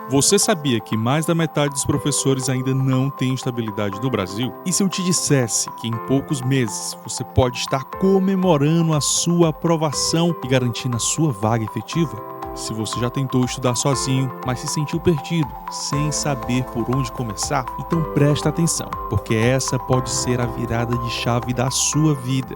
Você sabia que mais da metade dos professores ainda não tem estabilidade no Brasil? E se eu te dissesse que em poucos meses você pode estar comemorando a sua aprovação e garantindo a sua vaga efetiva? Se você já tentou estudar sozinho, mas se sentiu perdido, sem saber por onde começar, então presta atenção, porque essa pode ser a virada de chave da sua vida.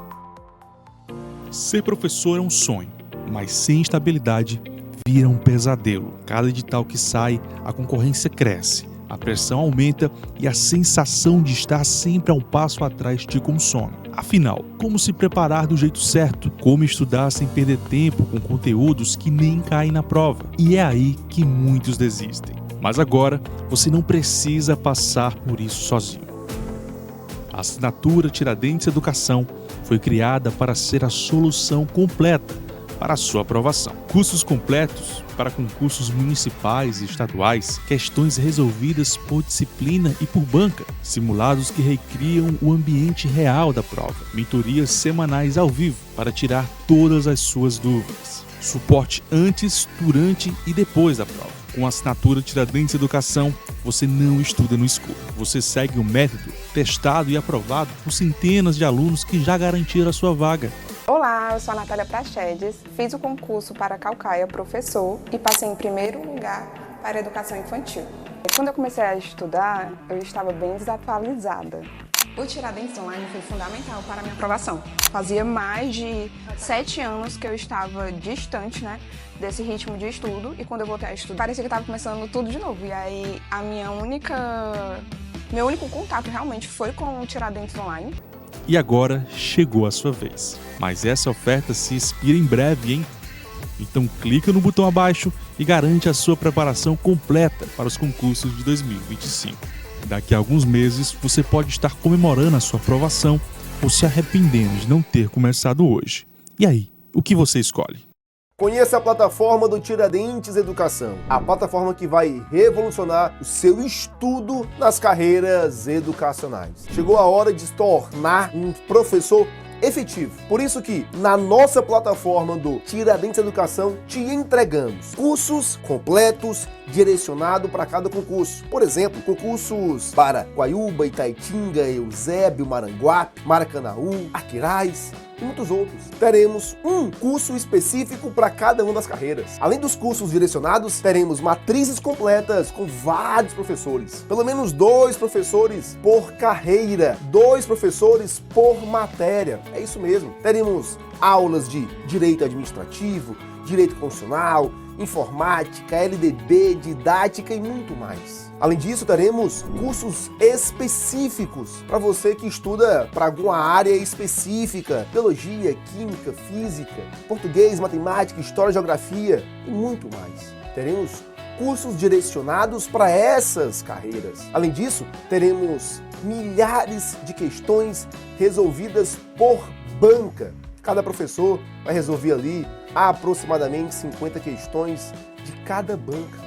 Ser professor é um sonho, mas sem estabilidade vira um pesadelo. Cada edital que sai, a concorrência cresce, a pressão aumenta e a sensação de estar sempre a um passo atrás te consome. Afinal, como se preparar do jeito certo? Como estudar sem perder tempo com conteúdos que nem caem na prova? E é aí que muitos desistem. Mas agora, você não precisa passar por isso sozinho. A assinatura Tiradentes Educação foi criada para ser a solução completa para a sua aprovação. Cursos completos para concursos municipais e estaduais, questões resolvidas por disciplina e por banca, simulados que recriam o ambiente real da prova, mentorias semanais ao vivo para tirar todas as suas dúvidas, suporte antes, durante e depois da prova. Com a assinatura Tiradentes Educação, você não estuda no escuro. Você segue um método testado e aprovado por centenas de alunos que já garantiram a sua vaga. Olá, eu sou a Natália Prachedes, fiz o concurso para Caucaia Professor e passei em primeiro lugar para Educação Infantil. Quando eu comecei a estudar, eu estava bem desatualizada. O Tiradentes Online foi fundamental para a minha aprovação. Fazia mais de 7 anos que eu estava distante, desse ritmo de estudo, e quando eu voltei a estudar, parecia que estava começando tudo de novo. E aí, meu único contato realmente foi com o Tiradentes Online. E agora chegou a sua vez. Mas essa oferta se expira em breve, hein? Então clica no botão abaixo e garante a sua preparação completa para os concursos de 2025. Daqui a alguns meses você pode estar comemorando a sua aprovação ou se arrependendo de não ter começado hoje. E aí, o que você escolhe? Conheça a plataforma do Tiradentes Educação, a plataforma que vai revolucionar o seu estudo nas carreiras educacionais. Chegou a hora de se tornar um professor efetivo. Por isso que na nossa plataforma do Tiradentes Educação te entregamos cursos completos direcionados para cada concurso. Por exemplo, concursos para Guaiúba, Itaitinga, Eusébio, Maranguape, Maracanaú, Aquiraz e muitos outros. Teremos um curso específico para cada uma das carreiras. Além dos cursos direcionados, teremos matrizes completas com vários professores. Pelo menos 2 professores por carreira, 2 professores por matéria. É isso mesmo. Teremos aulas de Direito Administrativo, Direito Constitucional, Informática, LDB, Didática e muito mais. Além disso, teremos cursos específicos para você que estuda para alguma área específica, biologia, química, física, português, matemática, história, geografia e muito mais. Teremos cursos direcionados para essas carreiras. Além disso, teremos milhares de questões resolvidas por banca. Cada professor vai resolver ali aproximadamente 50 questões de cada banca,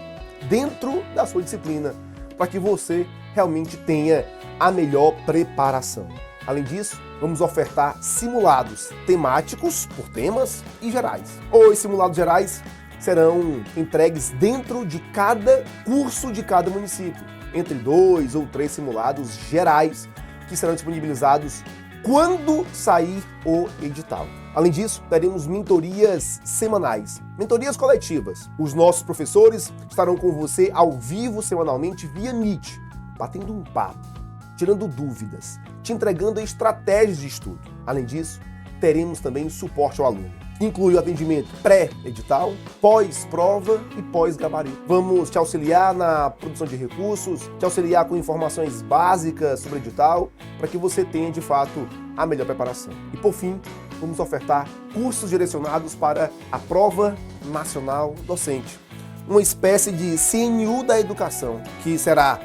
dentro da sua disciplina, para que você realmente tenha a melhor preparação. Além disso, vamos ofertar simulados temáticos por temas e gerais. Os simulados gerais serão entregues dentro de cada curso de cada município, entre 2 ou 3 simulados gerais que serão disponibilizados quando sair o edital. Além disso, teremos mentorias semanais, mentorias coletivas. Os nossos professores estarão com você ao vivo semanalmente via Meet, batendo um papo, tirando dúvidas, te entregando estratégias de estudo. Além disso, teremos também suporte ao aluno. Inclui o atendimento pré-edital, pós-prova e pós-gabarito. Vamos te auxiliar na produção de recursos, te auxiliar com informações básicas sobre o edital, para que você tenha, de fato, a melhor preparação. E, por fim, vamos ofertar cursos direcionados para a Prova Nacional Docente, uma espécie de CNU da educação, que será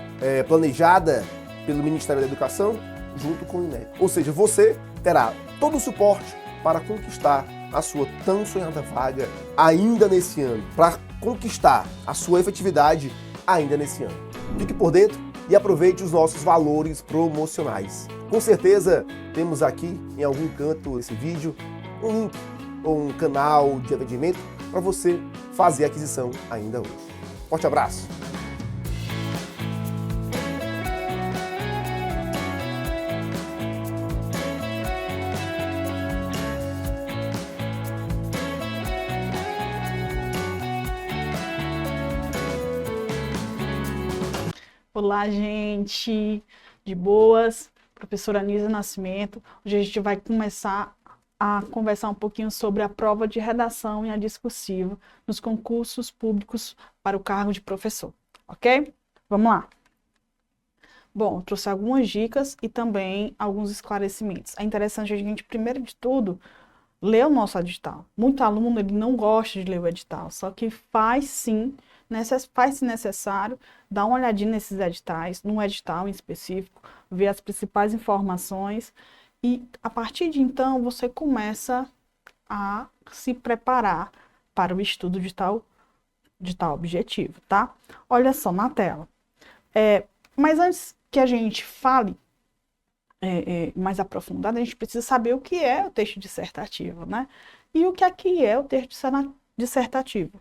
planejada pelo Ministério da Educação junto com o INEP. Ou seja, você terá todo o suporte para conquistar a sua tão sonhada vaga ainda nesse ano, para conquistar a sua efetividade ainda nesse ano. Fique por dentro e aproveite os nossos valores promocionais. Com certeza temos aqui em algum canto desse vídeo um link ou um canal de atendimento para você fazer a aquisição ainda hoje. Forte abraço! Olá, gente, de boas, professora Anísia Nascimento. Hoje a gente vai começar a conversar um pouquinho sobre a prova de redação e a discursiva nos concursos públicos para o cargo de professor, ok? Vamos lá. Bom, trouxe algumas dicas e também alguns esclarecimentos. É interessante a gente, primeiro de tudo, ler o nosso edital. Muito aluno, ele não gosta de ler o edital, só que faz-se necessário dar uma olhadinha nesses editais, num edital em específico, ver as principais informações e, a partir de então, você começa a se preparar para o estudo de tal objetivo, tá? Olha só na tela. Mas antes que a gente fale mais aprofundado, a gente precisa saber o que é o texto dissertativo, né? E o que aqui é o texto dissertativo?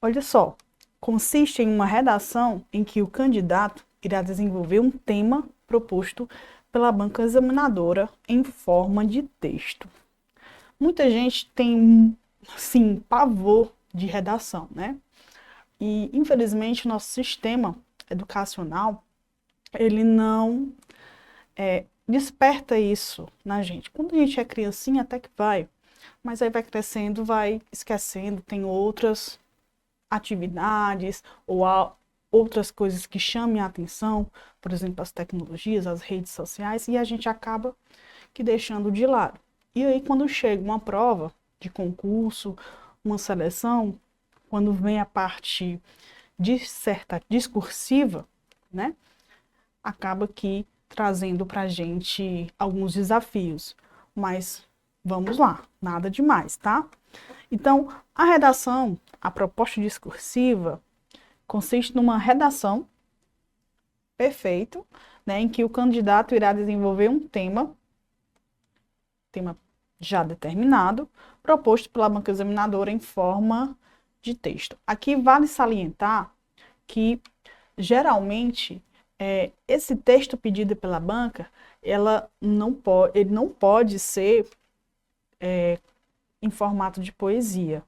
Olha só, consiste em uma redação em que o candidato irá desenvolver um tema proposto pela banca examinadora em forma de texto. Muita gente tem, sim, pavor de redação, né? E, infelizmente, o nosso sistema educacional, ele não desperta isso na gente. Quando a gente é criancinha, até que vai, mas aí vai crescendo, vai esquecendo, tem outras atividades ou outras coisas que chamem a atenção, por exemplo, as tecnologias, as redes sociais, e a gente acaba que deixando de lado. E aí, quando chega uma prova de concurso, uma seleção, quando vem a parte discursiva, né, acaba que trazendo para a gente alguns desafios, mas vamos lá, nada demais, tá? Então, a redação, a proposta discursiva, consiste numa redação, perfeito, né, em que o candidato irá desenvolver um tema já determinado, proposto pela banca examinadora em forma de texto. Aqui vale salientar que, geralmente, esse texto pedido pela banca, ele não pode ser em formato de poesia,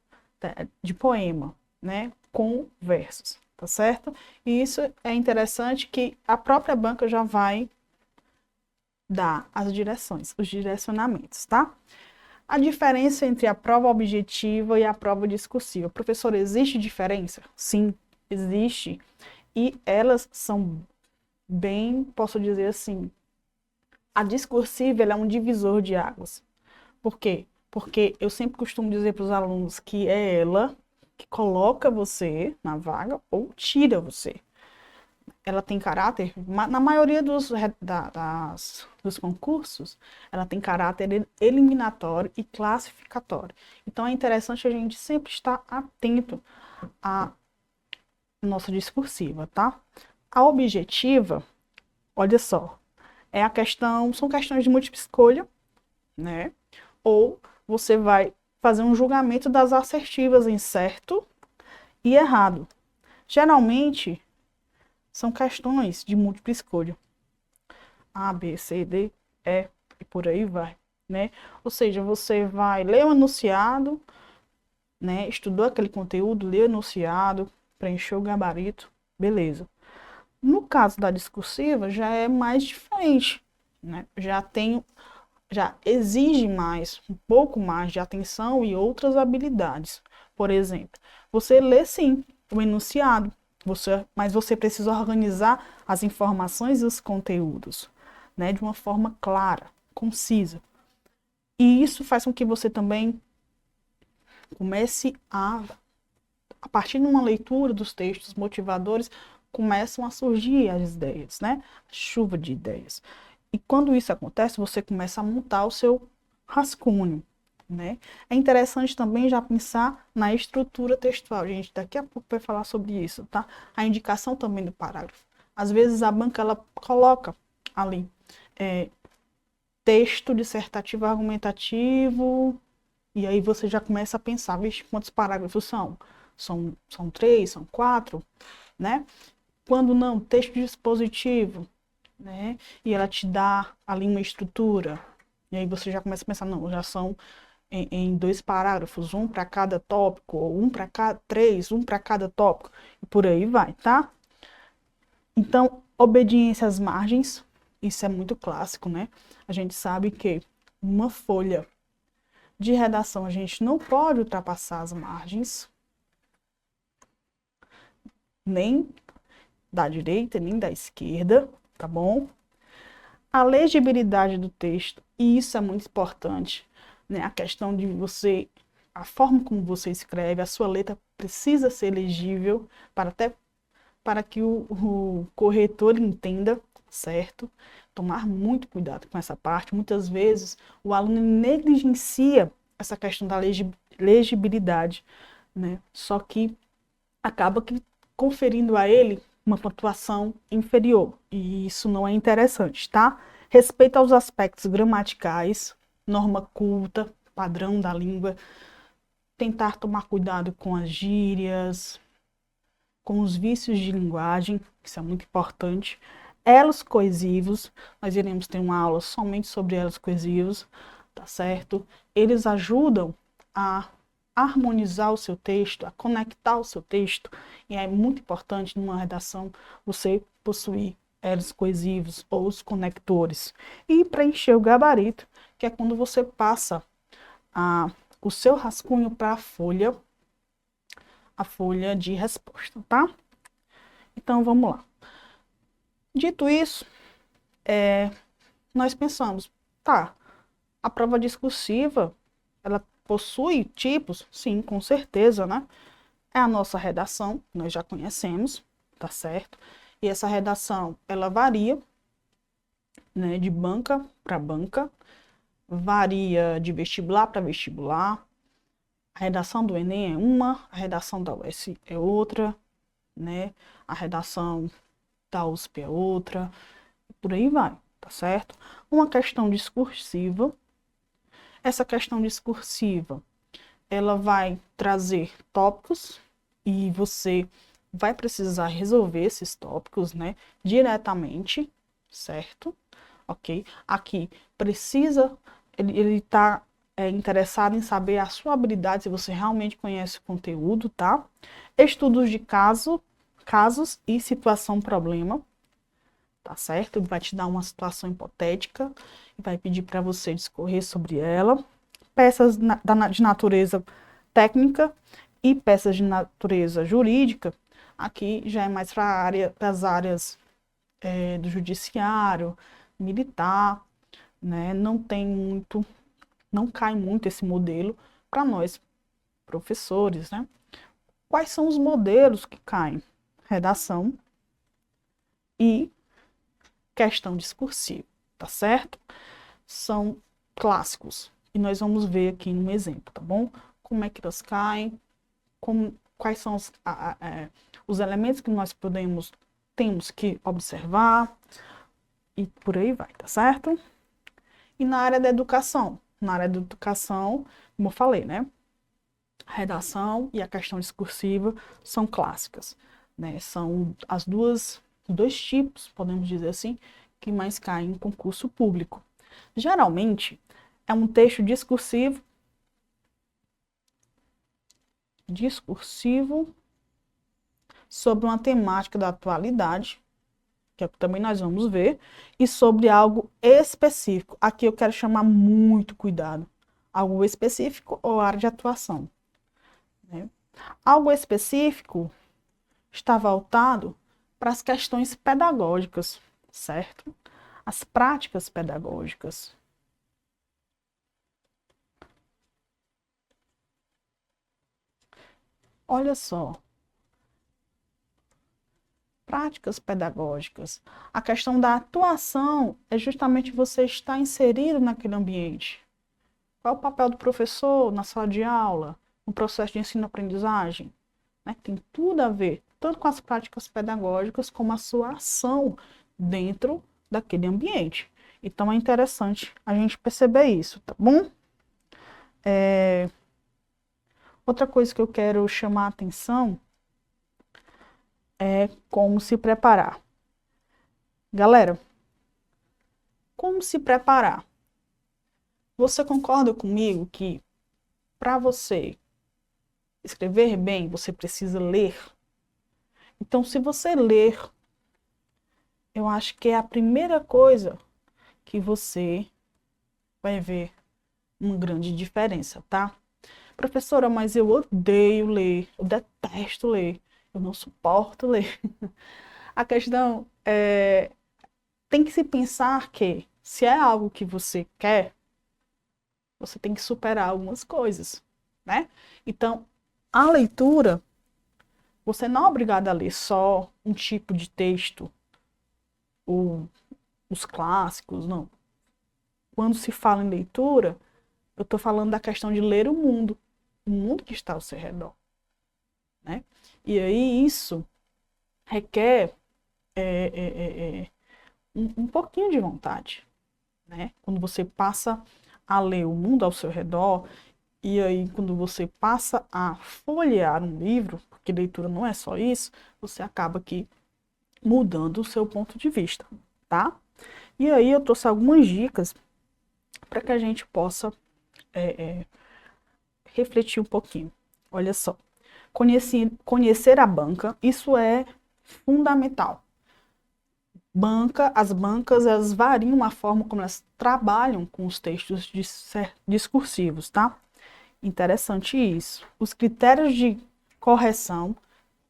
de poema, né, com versos, tá certo? E isso é interessante que a própria banca já vai dar as direções, os direcionamentos, tá? A diferença entre a prova objetiva e a prova discursiva. Professor, existe diferença? Sim, existe. E elas são bem, posso dizer assim, a discursiva ela é um divisor de águas. Por quê? Porque eu sempre costumo dizer para os alunos que é ela que coloca você na vaga ou tira você. Ela tem caráter, na maioria dos concursos, ela tem caráter eliminatório e classificatório. Então é interessante a gente sempre estar atento à nossa discursiva, tá? A objetiva, olha só, são questões de múltipla escolha, né? Ou você vai fazer um julgamento das assertivas em certo e errado. Geralmente, são questões de múltipla escolha. A, B, C, D, E, e por aí vai, né? Ou seja, você vai ler o enunciado, né? Estudou aquele conteúdo, leu o enunciado, preencheu o gabarito, beleza. No caso da discursiva, já é mais diferente, né? Já exige mais, um pouco mais de atenção e outras habilidades. Por exemplo, você lê sim o enunciado, mas você precisa organizar as informações e os conteúdos, né, de uma forma clara, concisa. E isso faz com que você também comece a partir de uma leitura dos textos motivadores, começam a surgir as ideias, né? A chuva de ideias. E quando isso acontece, você começa a montar o seu rascunho, né? É interessante também já pensar na estrutura textual. Gente, daqui a pouco vai falar sobre isso, tá? A indicação também do parágrafo. Às vezes a banca, ela coloca ali texto dissertativo argumentativo, e aí você já começa a pensar, vixe, quantos parágrafos são? São 3, são 4, né? Quando não, texto dispositivo, né? E ela te dá ali uma estrutura, e aí você já começa a pensar, não, já são em 2 parágrafos, um para cada tópico, ou um para cada 3, um para cada tópico, e por aí vai, tá? Então, Obediência às margens, isso é muito clássico, né? A gente sabe que uma folha de redação a gente não pode ultrapassar as margens, nem da direita, nem da esquerda, tá bom? A legibilidade do texto, e isso é muito importante, né? A questão de você, a forma como você escreve, a sua letra precisa ser legível para que o corretor entenda, certo? Tomar muito cuidado com essa parte. Muitas vezes o aluno negligencia essa questão da legibilidade, né? Só que acaba que conferindo a ele uma pontuação inferior, e isso não é interessante, tá? Respeito aos aspectos gramaticais, norma culta, padrão da língua, tentar tomar cuidado com as gírias, com os vícios de linguagem, isso é muito importante. Elos coesivos, nós iremos ter uma aula somente sobre elos coesivos, tá certo? Eles ajudam a harmonizar o seu texto, a conectar o seu texto, e é muito importante numa redação você possuir elos coesivos ou os conectores. E preencher o gabarito, que é quando você passa o seu rascunho para a folha de resposta, tá? Então, vamos lá. Dito isso, nós pensamos, tá, a prova discursiva, ela possui tipos? Sim, com certeza, né? É a nossa redação, nós já conhecemos, tá certo? E essa redação, ela varia, né, de banca para banca, varia de vestibular para vestibular. A redação do Enem é uma, a redação da UES é outra, né? A redação da USP é outra, e por aí vai, tá certo? Uma questão discursiva. Essa questão discursiva, ela vai trazer tópicos e você vai precisar resolver esses tópicos, né, diretamente, certo? Ok? Aqui precisa, ele está interessado em saber a sua habilidade, se você realmente conhece o conteúdo, tá? Estudos de casos e situação-problema, tá certo? Ele vai te dar uma situação hipotética e vai pedir para você discorrer sobre ela. Peças de natureza técnica e peças de natureza jurídica, aqui já é mais para as áreas do judiciário, militar, né? Não cai muito esse modelo para nós, professores, né? Quais são os modelos que caem? Redação e questão discursiva, tá certo? São clássicos. E nós vamos ver aqui um exemplo, tá bom? Como é que elas caem, quais são os elementos que nós temos que observar, e por aí vai, tá certo? E na área da educação? Na área da educação, como eu falei, né? A redação e a questão discursiva são clássicas, né? São os dois tipos, podemos dizer assim, que mais caem em concurso público. Geralmente, é um texto discursivo sobre uma temática da atualidade, que é o que também nós vamos ver, e sobre algo específico. Aqui eu quero chamar muito cuidado. Algo específico ou área de atuação, né? Algo específico está voltado para as questões pedagógicas, certo? As práticas pedagógicas. Olha só. Práticas pedagógicas. A questão da atuação é justamente você estar inserido naquele ambiente. Qual é o papel do professor na sala de aula, no processo de ensino-aprendizagem? Né? Tem tudo a ver, tanto com as práticas pedagógicas, como a sua ação dentro daquele ambiente. Então, é interessante a gente perceber isso, tá bom? Outra coisa que eu quero chamar a atenção é como se preparar. Galera, como se preparar? Você concorda comigo que para você escrever bem, você precisa ler? Então, se você ler eu acho que é a primeira coisa que você vai ver uma grande diferença, tá? Professora, mas eu odeio ler, eu detesto ler, eu não suporto ler. A questão é, tem que se pensar que se é algo que você quer, você tem que superar algumas coisas, né? Então, a leitura, você não é obrigado a ler só um tipo de texto, ou os clássicos, não. Quando se fala em leitura, eu estou falando da questão de ler o mundo que está ao seu redor, né? E aí isso requer um pouquinho de vontade, né? Quando você passa a ler o mundo ao seu redor, e aí quando você passa a folhear um livro, porque leitura não é só isso, você acaba aqui mudando o seu ponto de vista, tá? E aí eu trouxe algumas dicas para que a gente possa refletir um pouquinho. Olha só, conhecer a banca, isso é fundamental. As bancas, elas variam a forma como elas trabalham com os textos discursivos, tá? Interessante isso. Os critérios de correção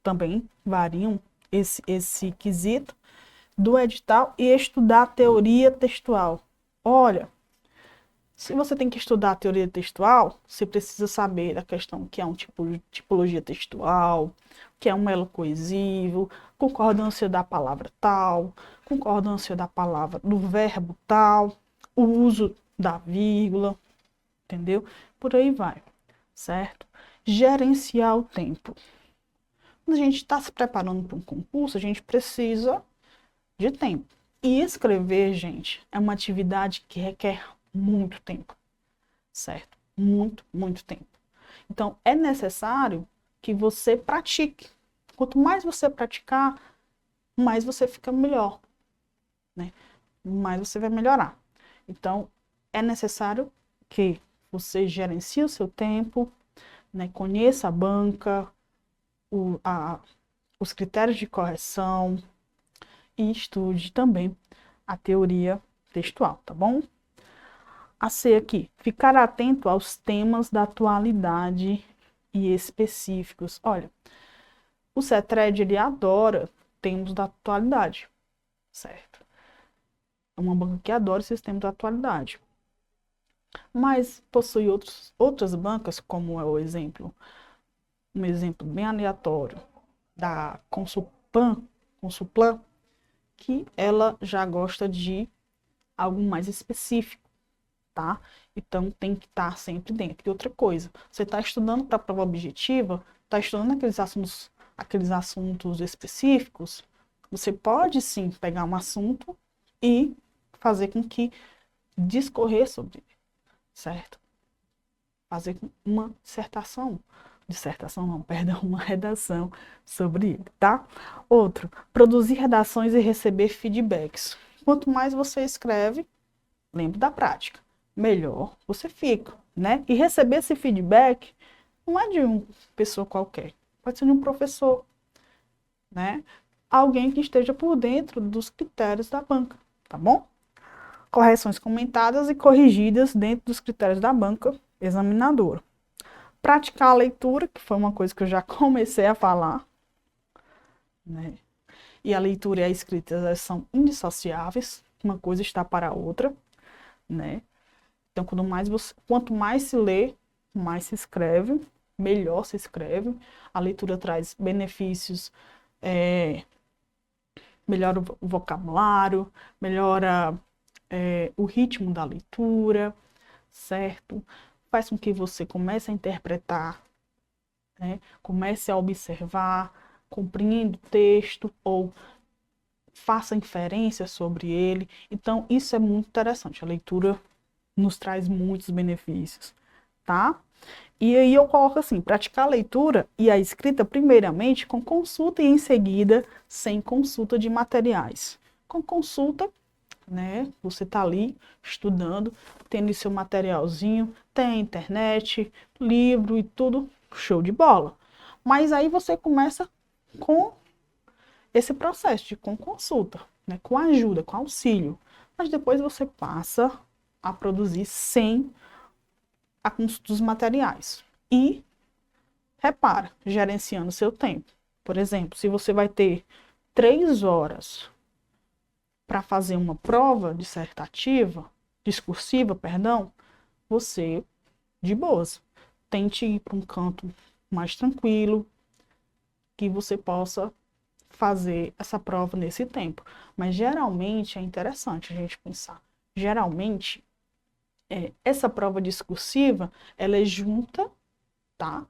também variam esse quesito do edital e estudar a teoria textual. Olha, se você tem que estudar a teoria textual, você precisa saber da questão que é um tipo de tipologia textual, que é um elo coesivo, concordância da palavra tal, concordância da palavra do verbo tal, o uso da vírgula, entendeu? Por aí vai, certo? Gerenciar o tempo. Quando a gente está se preparando para um concurso, a gente precisa de tempo. E escrever, gente, é uma atividade que requer muito tempo, certo? Muito, muito tempo. Então, é necessário que você pratique. Quanto mais você praticar, mais você fica melhor, né? Mais você vai melhorar. Então, é necessário que você gerencie o seu tempo, né? Conheça a banca, os critérios de correção e estude também a teoria textual, tá bom? A C aqui, ficar atento aos temas da atualidade e específicos. Olha, o CETRED, ele adora temas da atualidade, certo? É uma banca que adora esses temas da atualidade. Mas possui outras bancas, como é um exemplo bem aleatório, da Consulplan, que ela já gosta de algo mais específico, tá? Então tem que estar sempre dentro. E outra coisa, você está estudando para a prova objetiva, está estudando aqueles assuntos específicos, você pode sim pegar um assunto e fazer com que discorrer sobre ele, certo? Fazer uma dissertação não, perdão, uma redação sobre ele, tá? Outro, produzir redações e receber feedbacks. Quanto mais você escreve, lembre da prática, melhor você fica, né? E receber esse feedback não é de uma pessoa qualquer, pode ser de um professor, né? Alguém que esteja por dentro dos critérios da banca, tá bom? Correções comentadas e corrigidas dentro dos critérios da banca examinadora. Praticar a leitura, que foi uma coisa que eu já comecei a falar, né? E a leitura e a escrita, elas são indissociáveis, uma coisa está para a outra, né? Então, quanto mais se lê, mais se escreve, melhor se escreve. A leitura traz benefícios, melhora o vocabulário, melhora o ritmo da leitura, certo? Faz com que você comece a interpretar, né? Comece a observar, compreenda o texto ou faça inferências sobre ele. Então, isso é muito interessante. A leitura nos traz muitos benefícios, tá? E aí eu coloco assim, praticar a leitura e a escrita primeiramente com consulta e em seguida sem consulta de materiais. Com consulta, né, você tá ali estudando, tendo seu materialzinho, tem internet, livro e tudo, show de bola. Mas aí você começa com esse processo com consulta, né? Com ajuda, com auxílio. Mas depois você passa a produzir sem a consulta dos materiais. E, repara, gerenciando seu tempo. Por exemplo, se você vai ter 3 horas para fazer uma prova discursiva, perdão, você, de boas, tente ir para um canto mais tranquilo, que você possa fazer essa prova nesse tempo. Mas geralmente é interessante a gente pensar. Geralmente, essa prova discursiva, ela é junta, tá?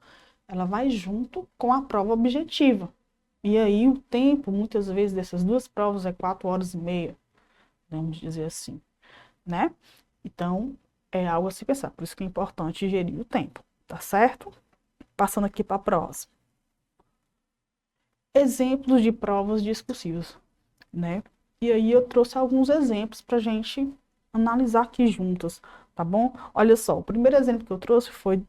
Ela vai junto com a prova objetiva. E aí o tempo, muitas vezes, dessas duas provas é 4 horas e meia, vamos dizer assim, né? Então, é algo a se pensar. Por isso que é importante gerir o tempo, tá certo? Passando aqui para a próxima. Exemplos de provas discursivas, né? E aí eu trouxe alguns exemplos para a gente analisar aqui juntas, tá bom? Olha só, o primeiro exemplo que eu trouxe foi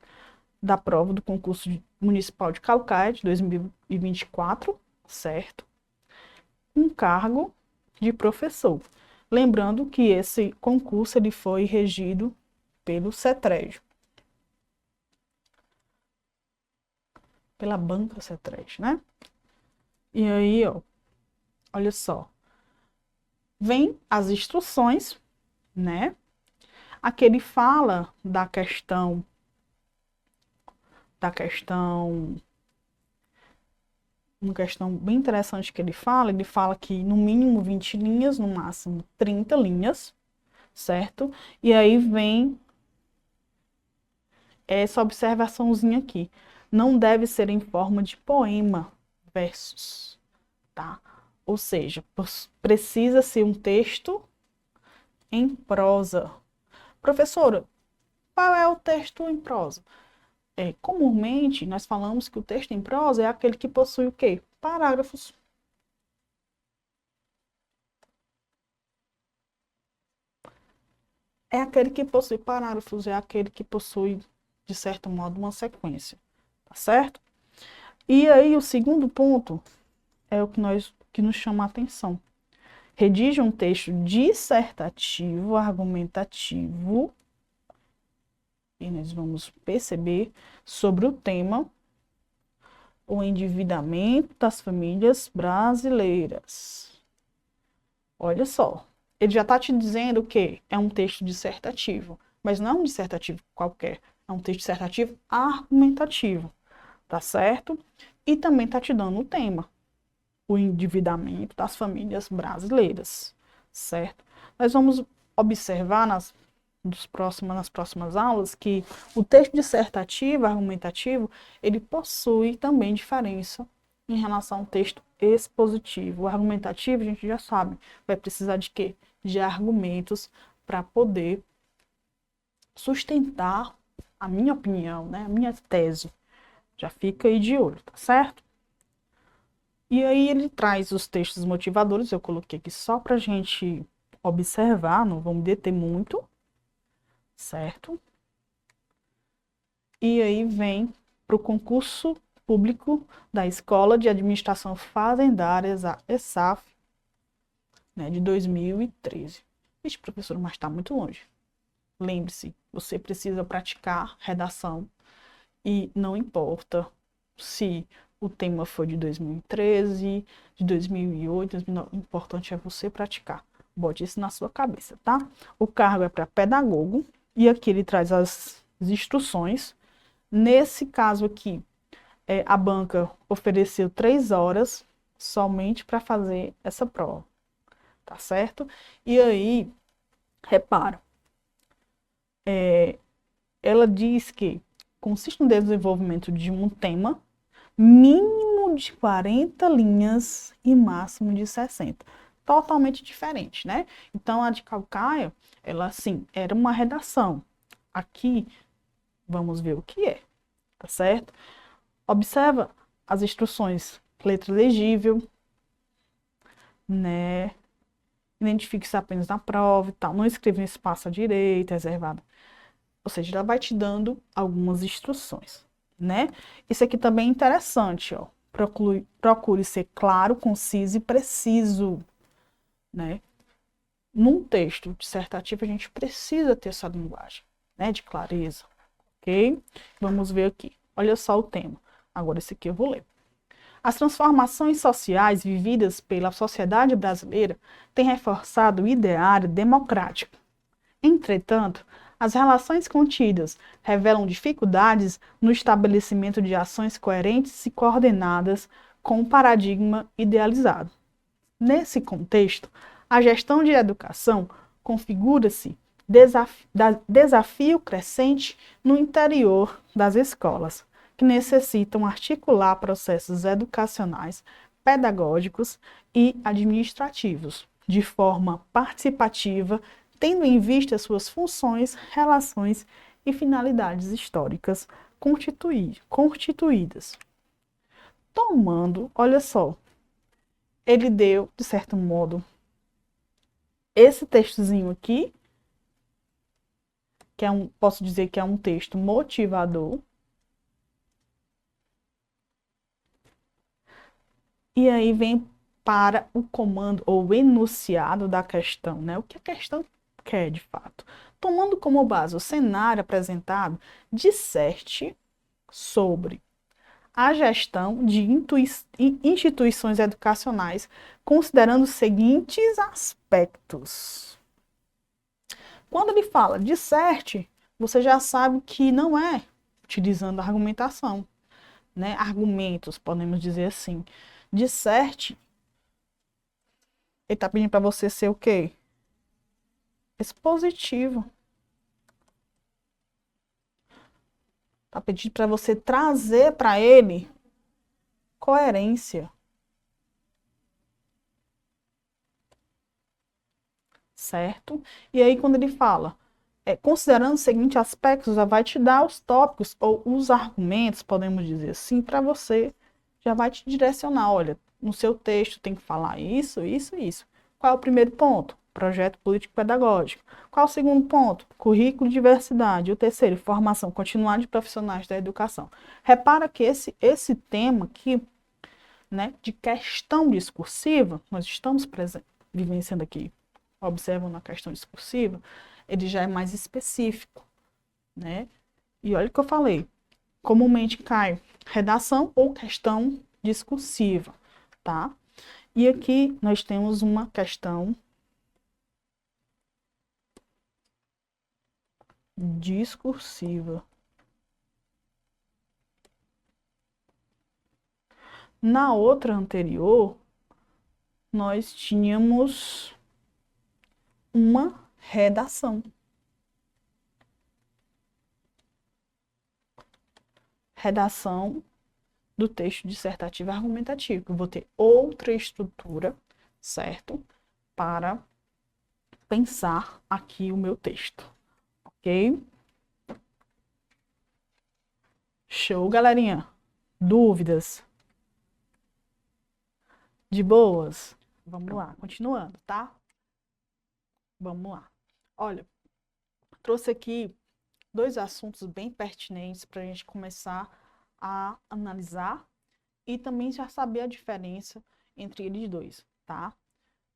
da prova do concurso municipal de Calcaia, de 2024, certo? Um cargo de professor. Lembrando que esse concurso ele foi regido pelo CETRED, pela banca CETRED, né? E aí, ó, olha só, vem as instruções, né? Aqui ele fala da questão, uma questão bem interessante que ele fala que no mínimo 20 linhas, no máximo 30 linhas, certo? E aí vem essa observaçãozinha aqui. Não deve ser em forma de poema, versos, tá? Ou seja, precisa ser um texto em prosa. Professora, qual é o texto em prosa? Comumente, nós falamos que o texto em prosa é aquele que possui o quê? Parágrafos. É aquele que possui parágrafos, é aquele que possui, de certo modo, uma sequência. Tá certo? E aí, o segundo ponto é o que nos chama a atenção. Redige um texto dissertativo, argumentativo, e nós vamos perceber sobre o tema o endividamento das famílias brasileiras. Olha só, ele já está te dizendo que é um texto dissertativo, mas não é um dissertativo qualquer, é um texto dissertativo argumentativo, tá certo? E também está te dando o tema, o endividamento das famílias brasileiras, certo? Nós vamos observar nas próximas aulas que o texto dissertativo, argumentativo, ele possui também diferença em relação ao texto expositivo. O argumentativo, a gente já sabe, vai precisar de quê? De argumentos para poder sustentar a minha opinião, né? A minha tese. Já fica aí de olho, tá certo? E aí ele traz os textos motivadores, eu coloquei aqui só para a gente observar, não vamos deter muito, certo? E aí vem para o concurso público da Escola de Administração Fazendárias, a ESAF, né, de 2013. Vixe, professor, mas está muito longe. Lembre-se, você precisa praticar redação e não importa se o tema foi de 2013, de 2008, 2009, o importante é você praticar. Bote isso na sua cabeça, tá? O cargo é para pedagogo e aqui ele traz as instruções. Nesse caso aqui, a banca ofereceu 3 horas somente para fazer essa prova, tá certo? E aí, repara, ela diz que consiste no desenvolvimento de um tema mínimo de 40 linhas e máximo de 60. Totalmente diferente, né? Então, a de Calcaia, ela, assim, era uma redação. Aqui, vamos ver o que é, tá certo? Observa as instruções, letra legível, né? Identifique-se apenas na prova e tal. Não escreva em espaço à direita, reservado. Ou seja, ela vai te dando algumas instruções, né? Isso aqui também é interessante, ó. Procure ser claro, conciso e preciso. né? Num texto dissertativo, a gente precisa ter essa linguagem, né, de clareza, ok? Vamos ver aqui. Olha só o tema. Agora esse aqui eu vou ler. As transformações sociais vividas pela sociedade brasileira têm reforçado o ideário democrático. Entretanto, as relações contidas revelam dificuldades no estabelecimento de ações coerentes e coordenadas com o paradigma idealizado. Nesse contexto, a gestão de educação configura-se desafio crescente no interior das escolas, que necessitam articular processos educacionais, pedagógicos e administrativos, de forma participativa, tendo em vista suas funções, relações e finalidades históricas constituídas. Tomando, olha só, ele deu, de certo modo, esse textozinho aqui, que posso dizer que é um texto motivador. E aí vem para o comando ou o enunciado da questão, né? O que a questão quer de fato. Tomando como base o cenário apresentado, disserte sobre a gestão de instituições educacionais, considerando os seguintes aspectos. Quando ele fala disserte, você já sabe que não é utilizando argumentação, né? Argumentos, podemos dizer assim. Disserte, ele está pedindo para você ser o quê? Expositivo. Está pedindo para você trazer para ele coerência. Certo? E aí, quando ele fala, considerando os seguintes aspectos, já vai te dar os tópicos ou os argumentos, podemos dizer assim, para você, já vai te direcionar. Olha, no seu texto tem que falar isso, isso e isso. Qual é o primeiro ponto? Projeto político-pedagógico. Qual é o segundo ponto? Currículo e diversidade. O terceiro, formação continuada de profissionais da educação. Repara que esse tema aqui, né, de questão discursiva, nós estamos vivenciando aqui, observam na questão discursiva, ele já é mais específico, né? E olha o que eu falei, comumente cai redação ou questão discursiva, tá? E aqui nós temos uma questão discursiva. Na outra anterior, nós tínhamos uma redação. Redação do texto dissertativo e argumentativo. Eu vou ter outra estrutura, certo? Para pensar aqui o meu texto, ok? Show, galerinha? Dúvidas? De boas? Vamos lá, continuando, tá? Vamos lá. Olha, trouxe aqui 2 assuntos bem pertinentes para a gente começar a analisar e também já saber a diferença entre eles dois, tá?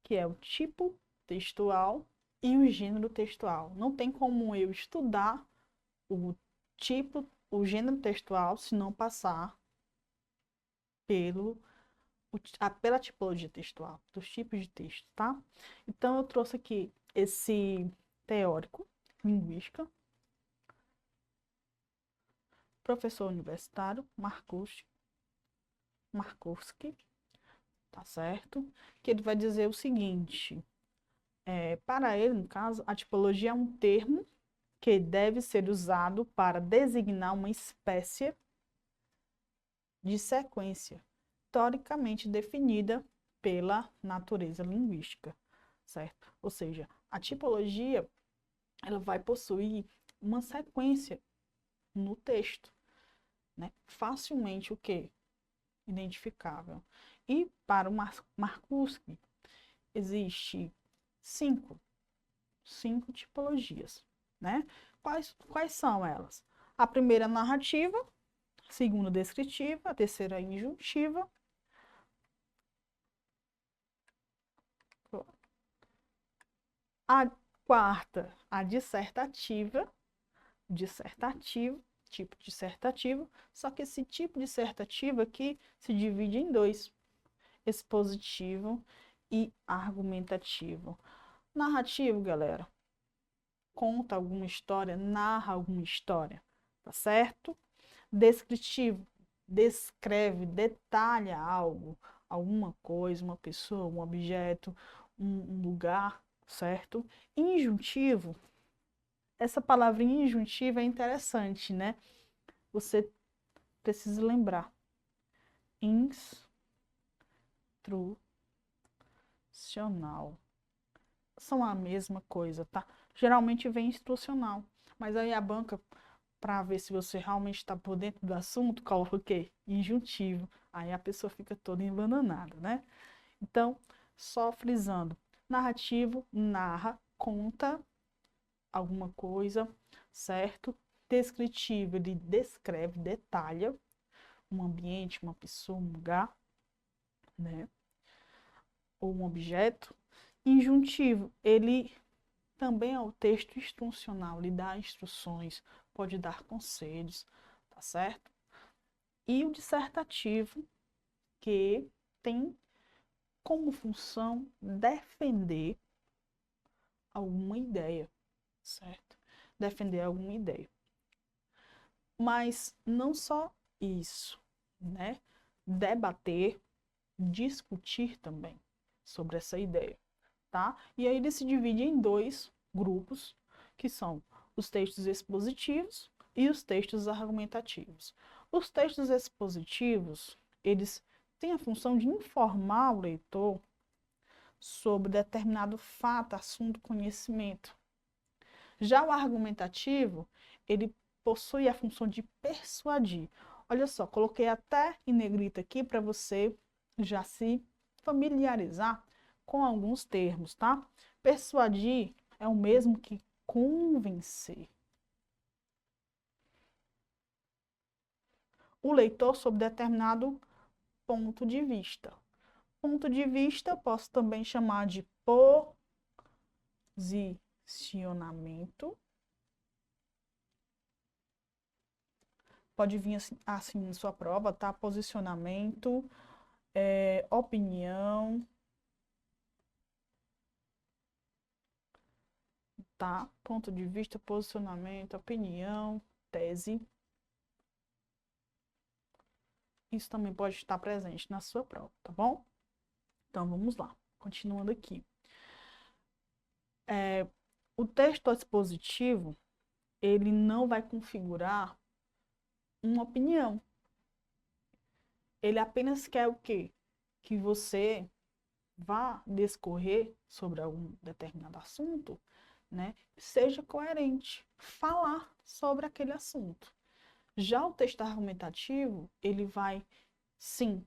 Que é o tipo textual e o gênero textual. Não tem como eu estudar o gênero textual se não passar pela tipologia textual, dos tipos de texto, tá? Então, eu trouxe aqui esse teórico, linguística, professor universitário, Markowski, tá certo? Que ele vai dizer o seguinte, para ele, no caso, a tipologia é um termo que deve ser usado para designar uma espécie de sequência teoricamente definida pela natureza linguística, certo? Ou seja, a tipologia, ela vai possuir uma sequência no texto, né? Facilmente o quê? Identificável. E para o Markowski, existe cinco tipologias, né? Quais são elas? A primeira narrativa, a segunda descritiva, a terceira injuntiva, A quarta, a dissertativa, tipo dissertativo, só que esse tipo dissertativo aqui se divide em dois, expositivo e argumentativo. Narrativo, galera, conta alguma história, narra alguma história, tá certo? Descritivo, descreve, detalha algo, alguma coisa, uma pessoa, um objeto, um lugar, certo? Injuntivo, essa palavrinha injuntiva é interessante, né? Você precisa lembrar. Instrucional. São a mesma coisa, tá? Geralmente vem instrucional, mas aí a banca, para ver se você realmente está por dentro do assunto, coloca o quê? Injuntivo. Aí a pessoa fica toda embananada, né? Então, só frisando. Narrativo, narra, conta alguma coisa, certo? Descritivo, ele descreve, detalha um ambiente, uma pessoa, um lugar, né? Ou um objeto. Injuntivo, ele também é o texto instrucional, ele dá instruções, pode dar conselhos, tá certo? E o dissertativo, que tem como função defender alguma ideia, certo? Defender alguma ideia. Mas não só isso, né? Debater, discutir também sobre essa ideia, tá? E aí ele se divide em dois grupos, que são os textos expositivos e os textos argumentativos. Os textos expositivos, eles têm a função de informar o leitor sobre determinado fato, assunto, conhecimento. Já o argumentativo, ele possui a função de persuadir. Olha só, coloquei até em negrita aqui para você já se familiarizar com alguns termos, tá? Persuadir é o mesmo que convencer o leitor sobre determinado ponto de vista. Ponto de vista posso também chamar de posicionamento. Pode vir assim na sua prova, tá? Posicionamento, opinião, tá? Ponto de vista, posicionamento, opinião, tese. Isso também pode estar presente na sua prova, tá bom? Então vamos lá, continuando aqui. O texto expositivo, ele não vai configurar uma opinião. Ele apenas quer o quê? Que você vá discorrer sobre algum determinado assunto, né? Seja coerente, falar sobre aquele assunto. Já o texto argumentativo, ele vai, sim,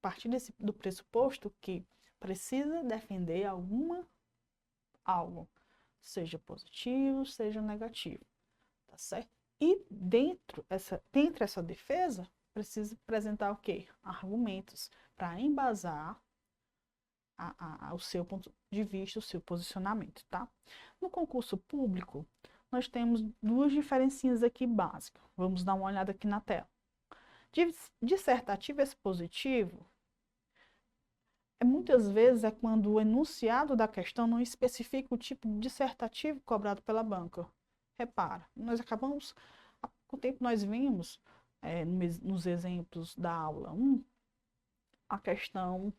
partir do pressuposto que precisa defender algo, seja positivo, seja negativo, tá certo? E dentro dessa defesa, precisa apresentar o quê? Argumentos para embasar o seu ponto de vista, o seu posicionamento, tá? No concurso público, nós temos duas diferencinhas aqui básicas. Vamos dar uma olhada aqui na tela. Dissertativo expositivo muitas vezes é quando o enunciado da questão não especifica o tipo de dissertativo cobrado pela banca. Repara, nós acabamos, há pouco tempo nós vimos, nos exemplos da aula 1, a questão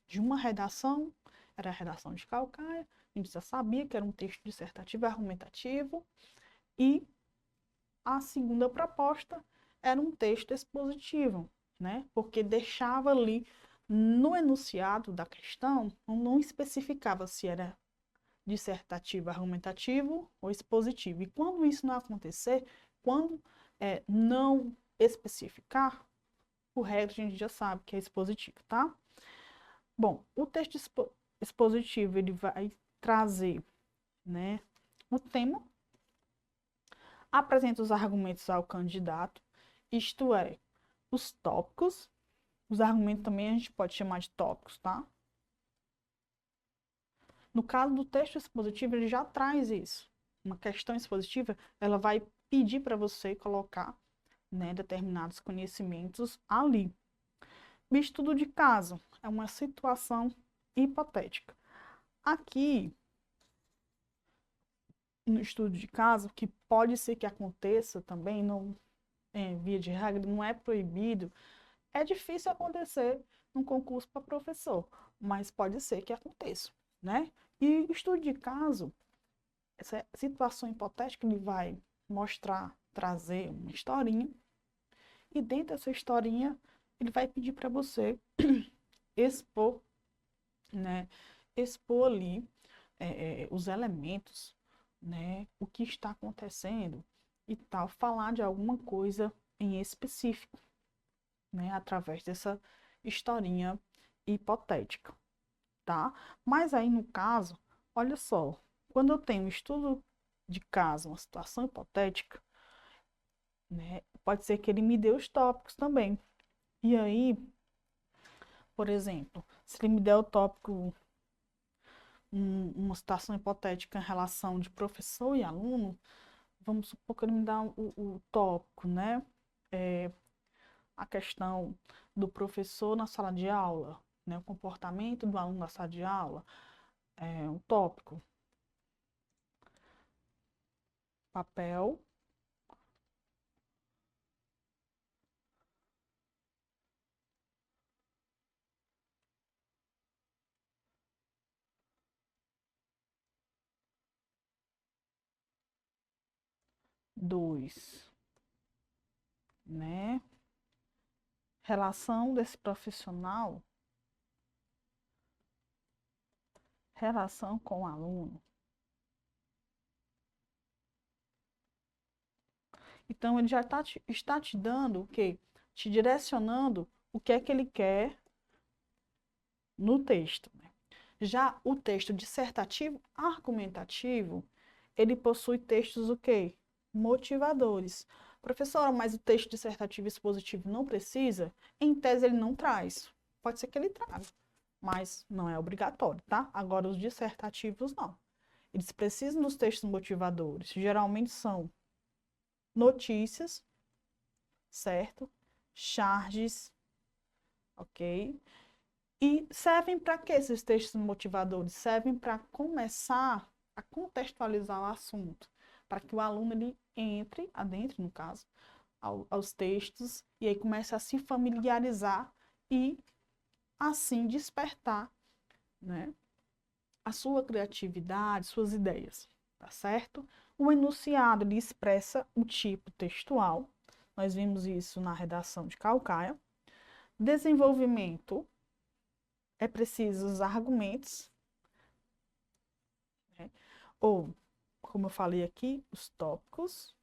de uma redação, era a redação de Calcaia, a gente já sabia que era um texto dissertativo e argumentativo, e a segunda proposta era um texto expositivo, né? Porque deixava ali no enunciado da questão, não especificava se era dissertativo, argumentativo ou expositivo. E quando isso não acontecer, quando não especificar, o resto a gente já sabe que é expositivo, tá? Bom, o texto expositivo, ele vai trazer, né, o tema, apresenta os argumentos ao candidato, isto é, os tópicos. Os argumentos também a gente pode chamar de tópicos, tá? No caso do texto expositivo, ele já traz isso. Uma questão expositiva, ela vai pedir para você colocar, né, determinados conhecimentos ali. O estudo de caso é uma situação hipotética. Aqui, no estudo de caso, que pode ser que aconteça também, não, via de regra, não é proibido, é difícil acontecer num concurso para professor, mas pode ser que aconteça, né? E o estudo de caso, essa situação hipotética, ele vai mostrar, trazer uma historinha, e dentro dessa historinha, ele vai pedir para você expor, né? Expor ali os elementos, né? O que está acontecendo e tal, falar de alguma coisa em específico, né? Através dessa historinha hipotética, tá? Mas aí no caso, olha só, quando eu tenho um estudo de caso, uma situação hipotética, né? Pode ser que ele me dê os tópicos também. E aí, por exemplo, se ele me der o tópico, uma situação hipotética em relação de professor e aluno, vamos supor que ele me dá o tópico, né? A questão do professor na sala de aula, né? O comportamento do aluno na sala de aula, um tópico. Papel. Dois, né? Relação desse profissional, relação com o aluno. Então, ele já está te dando o quê? Te direcionando o que é que ele quer no texto, né? Já o texto dissertativo argumentativo, ele possui textos o quê? Motivadores. Professora, mas o texto dissertativo expositivo não precisa? Em tese, ele não traz. Pode ser que ele traga, mas não é obrigatório, tá? Agora, os dissertativos, não. Eles precisam dos textos motivadores. Geralmente são notícias, certo? Charges, ok? E servem para quê esses textos motivadores? Servem para começar a contextualizar o assunto, para que o aluno ele entre, adentre no caso, aos textos, e aí comece a se familiarizar e assim despertar, né, a sua criatividade, suas ideias, tá certo? O enunciado ele expressa o tipo textual, nós vimos isso na redação de Calcaia. Desenvolvimento, é preciso os argumentos, né? Ou, como eu falei aqui, os tópicos.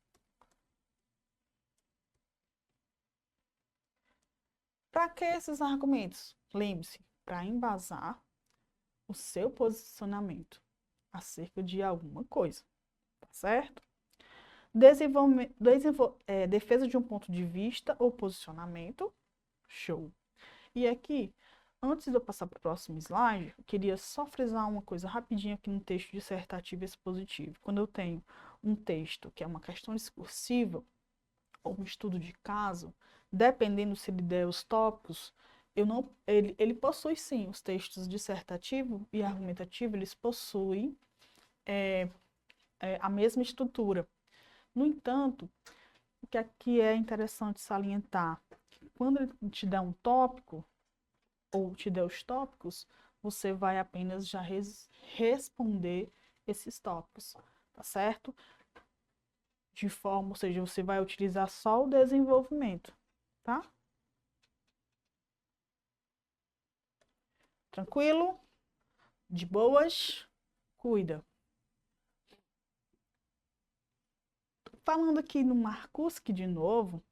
Para que esses argumentos? Lembre-se, para embasar o seu posicionamento acerca de alguma coisa, tá certo? Defesa de um ponto de vista ou posicionamento, show. E aqui, antes de eu passar para o próximo slide, eu queria só frisar uma coisa rapidinho aqui no texto dissertativo expositivo. Quando eu tenho um texto que é uma questão discursiva ou um estudo de caso, dependendo se ele der os tópicos, ele possui sim os textos dissertativo e argumentativo, eles possuem a mesma estrutura. No entanto, o que aqui é interessante salientar, quando ele te der um tópico, ou te der os tópicos, você vai apenas já responder esses tópicos, tá certo? De forma, ou seja, você vai utilizar só o desenvolvimento, tá? Tranquilo? De boas? Cuida. Falando aqui no Marcuski de novo,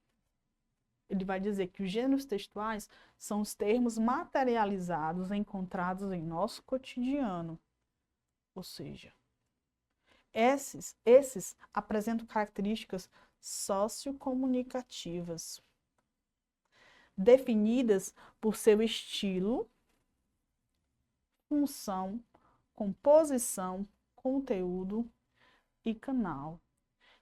ele vai dizer que os gêneros textuais são os termos materializados encontrados em nosso cotidiano. Ou seja, esses apresentam características sociocomunicativas, definidas por seu estilo, função, composição, conteúdo e canal.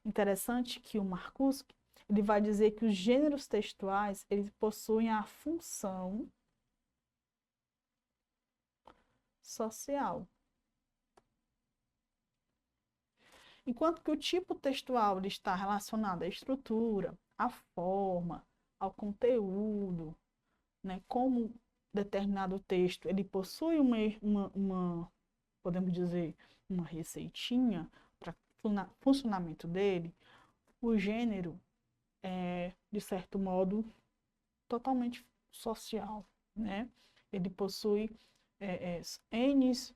Interessante que o Marcuse, ele vai dizer que os gêneros textuais, eles possuem a função social. Enquanto que o tipo textual ele está relacionado à estrutura, à forma, ao conteúdo, né? Como determinado texto ele possui podemos dizer, uma receitinha para funcionamento dele, o gênero é, de certo modo, totalmente social, né? Ele possui N's,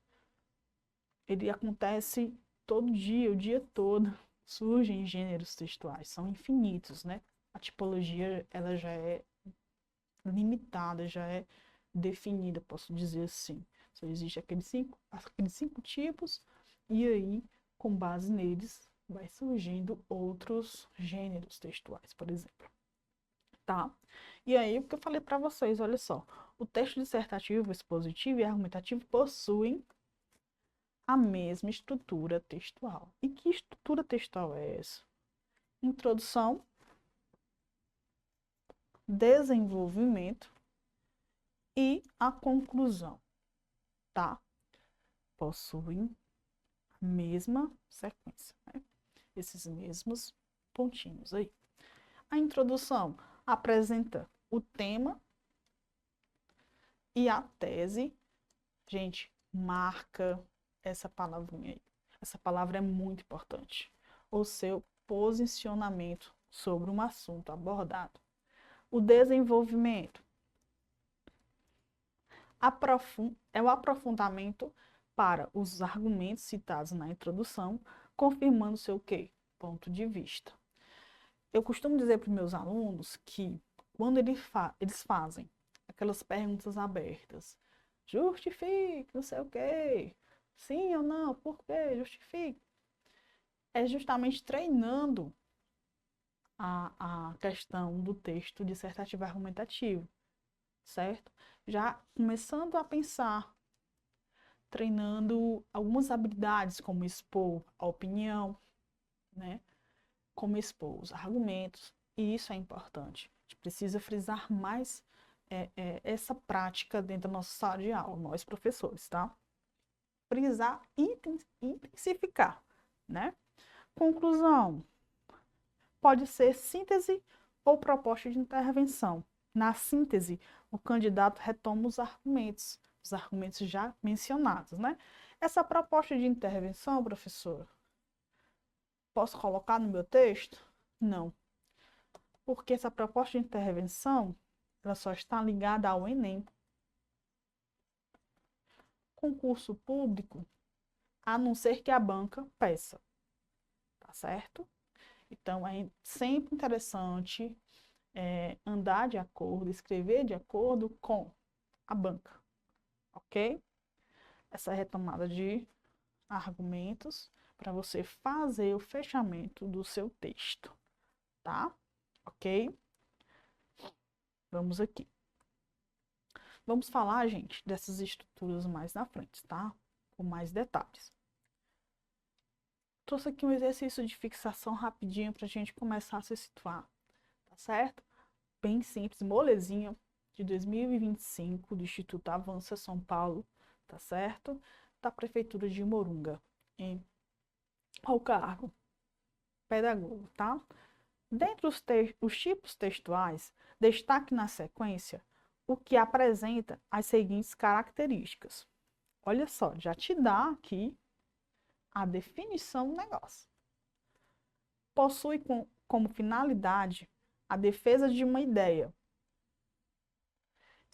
ele acontece todo dia, o dia todo, surgem gêneros textuais, são infinitos, né? A tipologia, ela já é limitada, já é definida, posso dizer assim. Só existe aqueles cinco tipos, e aí, com base neles, vai surgindo outros gêneros textuais, por exemplo. Tá? E aí, o que eu falei para vocês, olha só, o texto dissertativo, expositivo e argumentativo possuem a mesma estrutura textual. E que estrutura textual é essa? Introdução, desenvolvimento e a conclusão, tá? Possuem a mesma sequência, né? Esses mesmos pontinhos aí. A introdução apresenta o tema e a tese. Gente, marca essa palavrinha aí. Essa palavra é muito importante. O seu posicionamento sobre um assunto abordado. O desenvolvimento é o aprofundamento para os argumentos citados na introdução, confirmando seu quê? Ponto de vista. Eu costumo dizer para os meus alunos que quando eles fazem aquelas perguntas abertas, justifique, não sei o quê, sim ou não, por quê, justifique, é justamente treinando a questão do texto dissertativo argumentativo, certo? Já começando a pensar, treinando algumas habilidades, como expor a opinião, né? Como expor os argumentos, e isso é importante. A gente precisa frisar mais essa prática dentro da nossa sala de aula, nós professores, tá? Frisar e intensificar, né? Conclusão. Pode ser síntese ou proposta de intervenção. Na síntese, o candidato retoma os argumentos já mencionados, né? Essa proposta de intervenção, professor, posso colocar no meu texto? Não. Porque essa proposta de intervenção, ela só está ligada ao Enem. Concurso público, a não ser que a banca peça. Tá certo? Então, é sempre interessante andar de acordo, escrever de acordo com a banca. Ok? Essa retomada de argumentos para você fazer o fechamento do seu texto. Tá? Ok? Vamos aqui. Vamos falar, gente, dessas estruturas mais na frente, tá? Com mais detalhes. Trouxe aqui um exercício de fixação rapidinho para a gente começar a se situar, tá certo? Bem simples, molezinha, de 2025, do Instituto Avança São Paulo, tá certo? Da Prefeitura de Morunga, ao cargo pedagogo, tá? Dentre os tipos textuais, destaque na sequência o que apresenta as seguintes características. Olha só, já te dá aqui a definição do negócio. Possui como finalidade a defesa de uma ideia.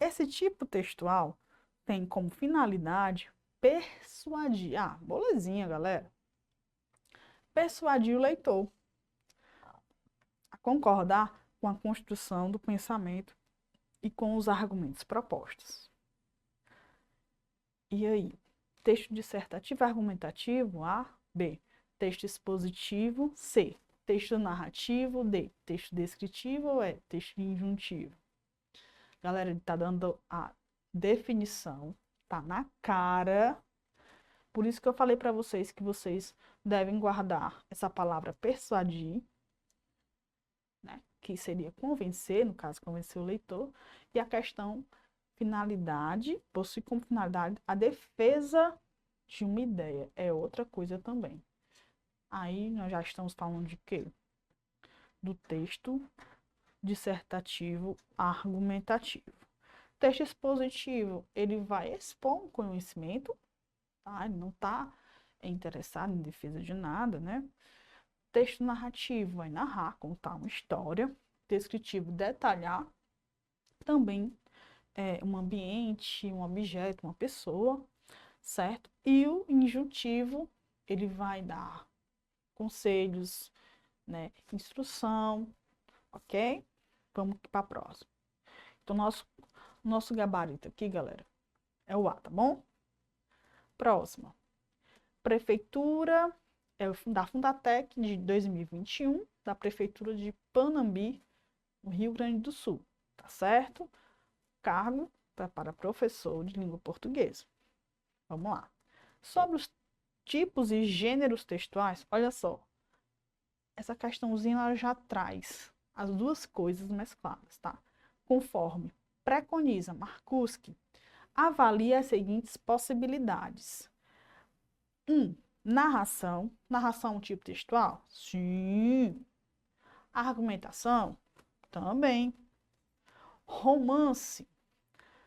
Esse tipo textual tem como finalidade persuadir. Ah, bolezinha, galera. Persuadir o leitor a concordar com a construção do pensamento e com os argumentos propostos. E aí? Texto dissertativo argumentativo, A, B. Texto expositivo, C. Texto narrativo, D. Texto descritivo, E. Texto injuntivo. Galera, ele está dando a definição, tá na cara, Por isso que eu falei para vocês que vocês devem guardar essa palavra persuadir, né, que seria convencer, no caso, convencer o leitor, e a questão finalidade, possui como finalidade a defesa de uma ideia, é outra coisa também. Aí nós já estamos falando de quê? Do texto dissertativo argumentativo. O texto expositivo, ele vai expor um conhecimento, tá? Ele não está interessado em defesa de nada, né? Texto narrativo vai narrar, contar uma história. Descritivo, detalhar também um ambiente, um objeto, uma pessoa, certo? E o injuntivo, ele vai dar conselhos, né? Instrução, ok? Vamos para a próxima. Então, nosso gabarito aqui, galera, é o A, tá bom? Próxima. Prefeitura, da Fundatec de 2021, da Prefeitura de Panambi, no Rio Grande do Sul, tá certo? Cargo para professor de língua portuguesa. Vamos lá. Sobre os tipos e gêneros textuais, olha só. Essa questãozinha ela já traz as duas coisas mescladas, tá? Conforme preconiza Marcuski, avalia as seguintes possibilidades. 1. Narração. Narração é um tipo textual? Sim. Argumentação? Também. Romance.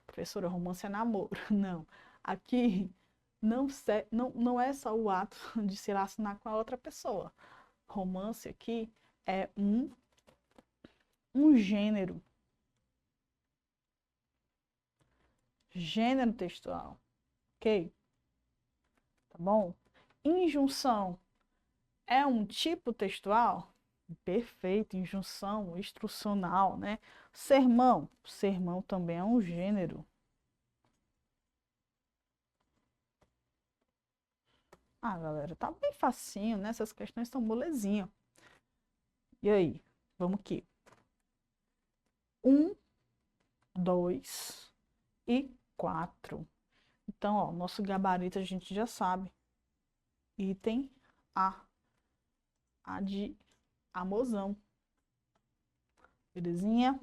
Professora, romance é namoro. Não. Aqui não é só o ato de se relacionar com a outra pessoa. Romance aqui é um gênero. Gênero textual. Ok? Tá bom? Injunção é um tipo textual? Perfeito, injunção instrucional, né? Sermão. Sermão também é um gênero. Ah, galera, tá bem facinho, né? Essas questões estão molezinha. E aí? Vamos aqui. 1, 2 e 4. Então, ó, nosso gabarito a gente já sabe. Item A. A de amozão. Belezinha?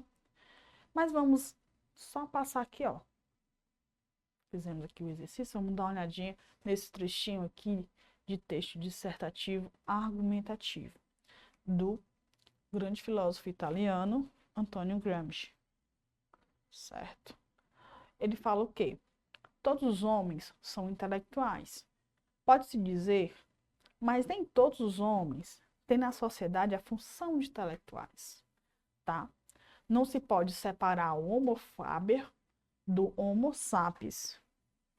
Mas vamos só passar aqui, ó. Fizemos aqui o exercício, vamos dar uma olhadinha nesse trechinho aqui de texto dissertativo argumentativo do grande filósofo italiano Antonio Gramsci. Certo? Ele fala o quê? Todos os homens são intelectuais. Pode-se dizer, mas nem todos os homens têm na sociedade a função de intelectuais, tá? Não se pode separar o homo faber do homo sapiens.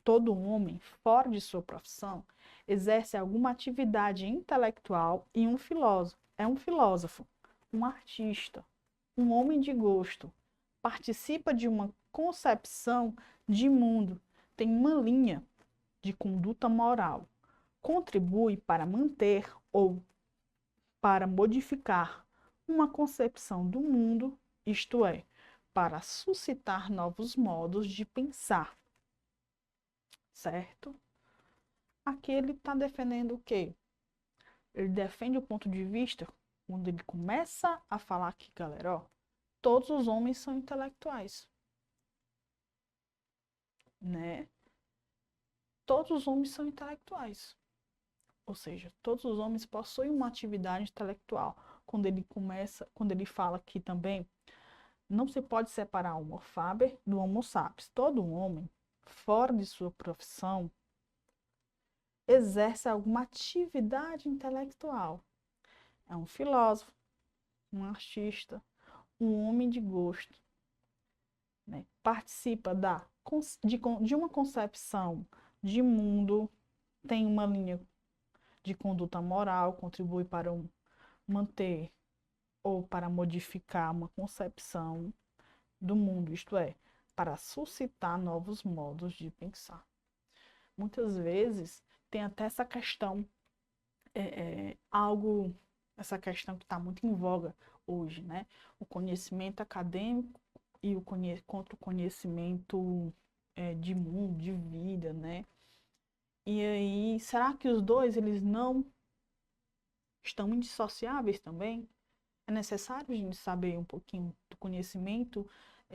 Todo homem, fora de sua profissão, exerce alguma atividade intelectual e é um filósofo, um artista, um homem de gosto, participa de uma concepção de mundo, tem uma linha de conduta moral, contribui para manter ou para modificar uma concepção do mundo, isto é, para suscitar novos modos de pensar. Certo? Aqui ele está defendendo o quê? Ele defende o ponto de vista, quando ele começa a falar aqui, galera, ó, todos os homens são intelectuais. Né? Todos os homens são intelectuais. Ou seja, todos os homens possuem uma atividade intelectual. Quando ele fala aqui também, não se pode separar o homo faber do homo sapiens. Todo homem, fora de sua profissão, exerce alguma atividade intelectual. É um filósofo, um artista, um homem de gosto, né? Participa de uma concepção de mundo, tem uma linha de conduta moral, contribui para manter ou para modificar uma concepção do mundo, isto é, para suscitar novos modos de pensar. Muitas vezes tem até essa questão, essa questão que está muito em voga hoje, né? O conhecimento acadêmico e contra o conhecimento de mundo, de vida, né? E aí, será que os dois, eles não estão indissociáveis também? É necessário a gente saber um pouquinho do conhecimento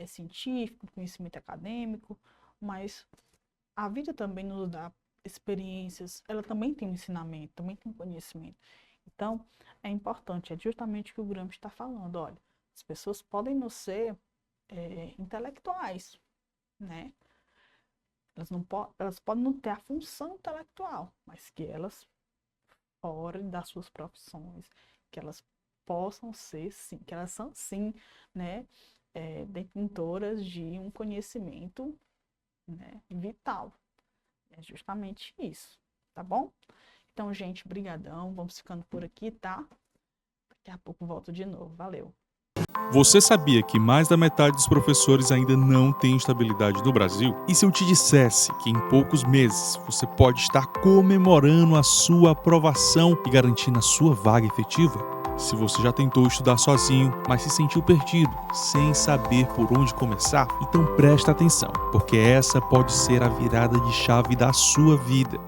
científico, conhecimento acadêmico, mas a vida também nos dá experiências, ela também tem um ensinamento, também tem um conhecimento. Então, é importante, é justamente o que o Gramsci está falando, olha, as pessoas podem não ser intelectuais, né? Elas podem não ter a função intelectual, mas que elas, fora das suas profissões, que elas possam ser, sim, que elas são, sim, né, detentoras de um conhecimento, né, vital. É justamente isso, tá bom? Então, gente, brigadão, vamos ficando por aqui, tá? Daqui a pouco volto de novo, valeu! Você sabia que mais da metade dos professores ainda não tem estabilidade no Brasil? E se eu te dissesse que em poucos meses você pode estar comemorando a sua aprovação e garantindo a sua vaga efetiva? Se você já tentou estudar sozinho, mas se sentiu perdido, sem saber por onde começar, então presta atenção, porque essa pode ser a virada de chave da sua vida.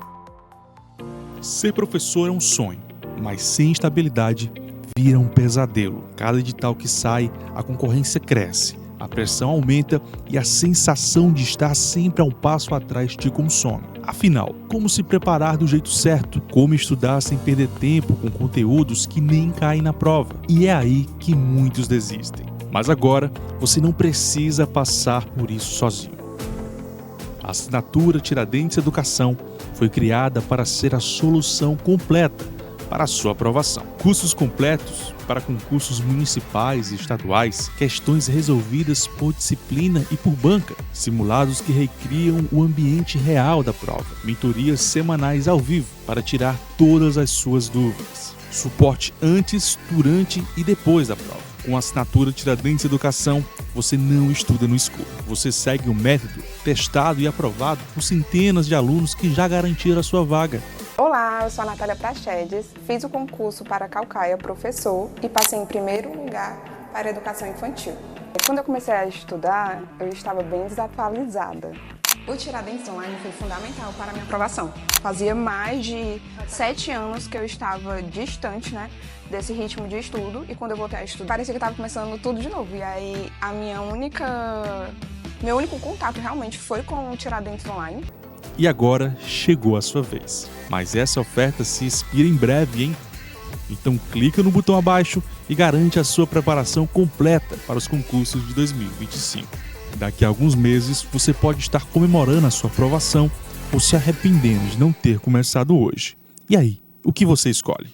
Ser professor é um sonho, mas sem estabilidade vira um pesadelo. Cada edital que sai, a concorrência cresce, a pressão aumenta e a sensação de estar sempre a um passo atrás te consome. Afinal, como se preparar do jeito certo? Como estudar sem perder tempo com conteúdos que nem caem na prova? E é aí que muitos desistem. Mas agora, você não precisa passar por isso sozinho. A assinatura Tiradentes Educação foi criada para ser a solução completa para a sua aprovação. Cursos completos para concursos municipais e estaduais, questões resolvidas por disciplina e por banca, simulados que recriam o ambiente real da prova, mentorias semanais ao vivo para tirar todas as suas dúvidas, suporte antes, durante e depois da prova. Com a assinatura Tiradentes Educação, você não estuda no escuro. Você segue um método testado e aprovado por centenas de alunos que já garantiram a sua vaga. Olá, eu sou a Natália Prachedes, fiz o concurso para Caucaia professor e passei em primeiro lugar para educação infantil. Quando eu comecei a estudar, eu estava bem desatualizada. O Tiradentes Online foi fundamental para a minha aprovação. Fazia mais de 7 anos que eu estava distante, né, desse ritmo de estudo, e quando eu voltei a estudar, parecia que eu estava começando tudo de novo. E aí, meu único contato realmente foi com o Tiradentes Online. E agora chegou a sua vez. Mas essa oferta se expira em breve, hein? Então clica no botão abaixo e garante a sua preparação completa para os concursos de 2025. Daqui a alguns meses você pode estar comemorando a sua aprovação ou se arrependendo de não ter começado hoje. E aí, o que você escolhe?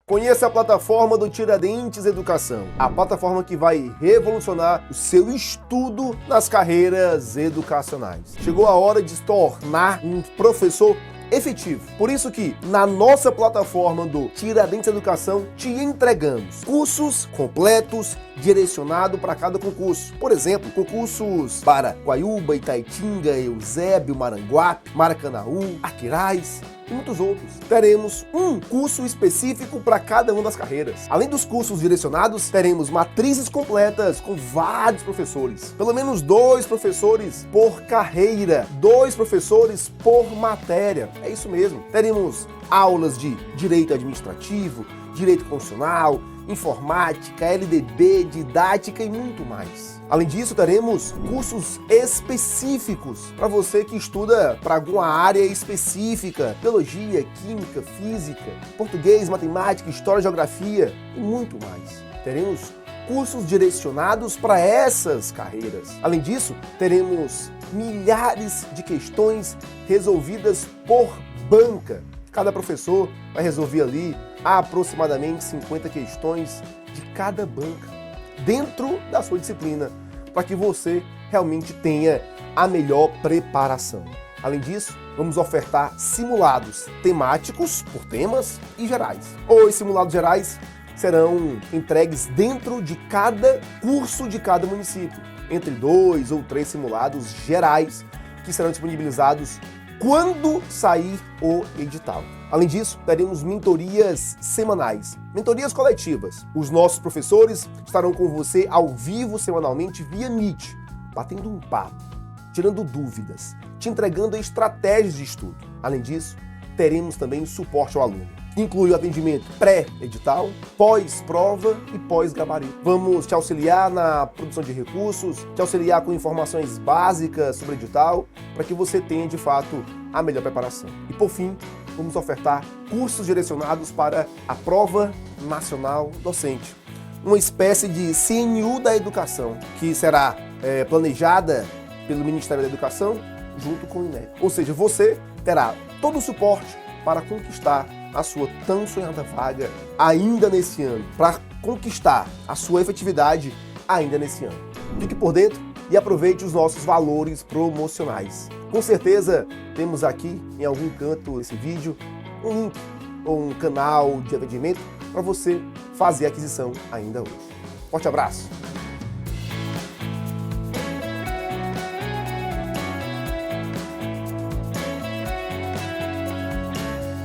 Conheça a plataforma do Tiradentes Educação, a plataforma que vai revolucionar o seu estudo nas carreiras educacionais. Chegou a hora de se tornar um professor efetivo. Por isso que na nossa plataforma do Tiradentes Educação te entregamos cursos completos direcionados para cada concurso. Por exemplo, concursos para Guaiúba, Itaitinga, Eusébio, Maranguape, Maracanaú, Aquiraz e muitos outros. Teremos um curso específico para cada uma das carreiras. Além dos cursos direcionados, teremos matrizes completas com vários professores. Pelo menos 2 professores por carreira, 2 professores por matéria. É isso mesmo. Teremos aulas de direito administrativo, direito constitucional, informática, LDB, didática e muito mais. Além disso, teremos cursos específicos para você que estuda para alguma área específica, biologia, química, física, português, matemática, história, geografia e muito mais. Teremos cursos direcionados para essas carreiras. Além disso, teremos milhares de questões resolvidas por banca. Cada professor vai resolver ali aproximadamente 50 questões de cada banca, dentro da sua disciplina, para que você realmente tenha a melhor preparação. Além disso, vamos ofertar simulados temáticos por temas e gerais. Os simulados gerais serão entregues dentro de cada curso de cada município, entre 2 ou 3 simulados gerais que serão disponibilizados quando sair o edital. Além disso, teremos mentorias semanais, mentorias coletivas. Os nossos professores estarão com você ao vivo semanalmente via Meet, batendo um papo, tirando dúvidas, te entregando estratégias de estudo. Além disso, teremos também suporte ao aluno. Inclui o atendimento pré-edital, pós-prova e pós-gabarito. Vamos te auxiliar na produção de recursos, te auxiliar com informações básicas sobre o edital, para que você tenha, de fato, a melhor preparação. E, por fim, vamos ofertar cursos direcionados para a Prova Nacional Docente. Uma espécie de CNU da educação, que será planejada pelo Ministério da Educação junto com o INEP. Ou seja, você terá todo o suporte para conquistar a sua tão sonhada vaga ainda nesse ano, para conquistar a sua efetividade ainda nesse ano. Fique por dentro e aproveite os nossos valores promocionais. Com certeza temos aqui em algum canto desse vídeo um link ou um canal de atendimento para você fazer a aquisição ainda hoje. Forte abraço!